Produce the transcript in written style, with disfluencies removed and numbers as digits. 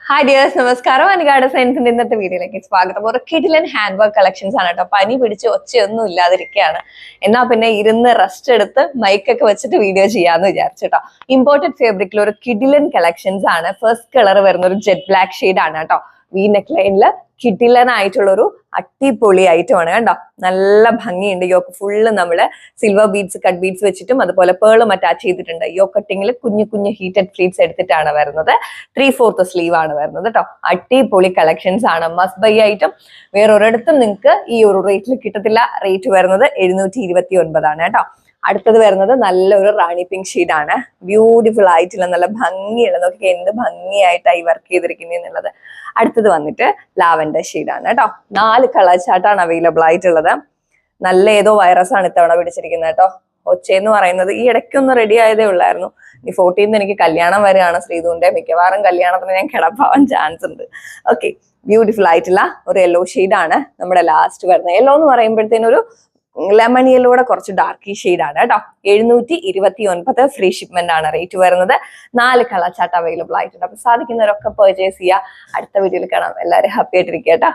Hi dears, നമസ്കാരം. അനുഗാഡ സയൻസിന്റെ ഇന്നത്തെ വീഡിയോയിലേക്ക് സ്വാഗതം. ഒരു കിഡിലൻ ഹാൻഡ് വർക്ക് കളക്ഷൻസ് ആണ് കേട്ടോ. പനി പിടിച്ച് ഒച്ചയൊന്നും ഇല്ലാതിരിക്കുകയാണ്. എന്നാ പിന്നെ ഇരുന്ന് റെസ്റ്റ് എടുത്ത് മൈക്കൊക്കെ വെച്ചിട്ട് വീഡിയോ ചെയ്യാന്ന് വിചാരിച്ചു കേട്ടോ. ഇമ്പോർട്ടഡ് ഫാബ്രിക്കിൽ ഒരു കിഡിലൻ കളക്ഷൻസ് ആണ്. ഫസ്റ്റ് കളർ വരുന്ന ഒരു ജെറ്റ് ബ്ലാക്ക് ഷെയ്ഡ് ആണ് കേട്ടോ. വി നെക്ക് ലൈനില് കിഡിലനായിട്ടുള്ള ഒരു അടിപൊളി ഐറ്റം ആണ് കണ്ടോ. നല്ല ഭംഗിയുണ്ട്. യോക്ക് ഫുള്ള് നമ്മള് സിൽവർ ബീഡ്സ്, കട്ട് ബീഡ്സ് വെച്ചിട്ടും അതുപോലെ പേളും അറ്റാച്ച് ചെയ്തിട്ടുണ്ട്. യോ കട്ടിങ്ങിൽ കുഞ്ഞു കുഞ്ഞു ഹീറ്റഡ് ഫ്ലീറ്റ്സ് എടുത്തിട്ടാണ് വരുന്നത്. 3/4 സ്ലീവ് ആണ് വരുന്നത് കേട്ടോ. അടിപൊളി കളക്ഷൻസ് ആണ്. Must by item. വേറൊരിടത്തും നിങ്ങൾക്ക് ഈ ഒരു റേറ്റിൽ കിട്ടത്തില്ല. റേറ്റ് വരുന്നത് 729 ആണ് കേട്ടോ. അടുത്തത് വരുന്നത് നല്ലൊരു റാണി പിങ്ക് ഷെയ്ഡ് ആണ്. ബ്യൂട്ടിഫുൾ ആയിട്ടുള്ള നല്ല ഭംഗിയുള്ള, നോക്കി എന്ത് ഭംഗിയായിട്ടായി വർക്ക് ചെയ്തിരിക്കുന്നത്. അടുത്തത് വന്നിട്ട് ലാവൻഡർ ഷെയ്ഡ് ആണ് കേട്ടോ. 4 കളർ ചാർട്ടാണ് അവൈലബിൾ ആയിട്ടുള്ളത്. നല്ല ഏതോ വൈറസ് ആണ് ഇത്തവണ പിടിച്ചിരിക്കുന്നത് കേട്ടോ. ഒച്ചയെന്ന് പറയുന്നത് ഈ ഇടയ്ക്കൊന്ന് റെഡി ആയതേ ഉള്ളായിരുന്നു. ഈ 14th എനിക്ക് കല്യാണം വരെയാണ് ശ്രീധുവിന്റെ. മിക്കവാറും കല്യാണത്തിന് ഞാൻ കിടപ്പാവാൻ ചാൻസ് ഉണ്ട്. ഓക്കെ, ബ്യൂട്ടിഫുൾ ആയിട്ടുള്ള ഒരു യെല്ലോ ഷെയ്ഡ് ആണ് നമ്മുടെ ലാസ്റ്റ് വരുന്നത്. യെല്ലോ എന്ന് പറയുമ്പോഴത്തേനൊരു ലെമൺ യെല്ലോടെ കുറച്ച് ഡാർക്കി ഷെയ്ഡ് ആണ് കേട്ടോ. 729 ഫ്രീ ഷിപ്മെന്റ് ആണ് റേറ്റ് വരുന്നത്. 4 കളർ ചാർട്ട് അവൈലബിൾ ആയിട്ടുണ്ട്. അപ്പൊ സാധിക്കുന്നവരൊക്കെ പർച്ചേസ് ചെയ്യുക. അടുത്ത വീഡിയോയിൽ കാണാം. എല്ലാവരും ഹാപ്പി ആയിട്ടിരിക്കുക കേട്ടോ.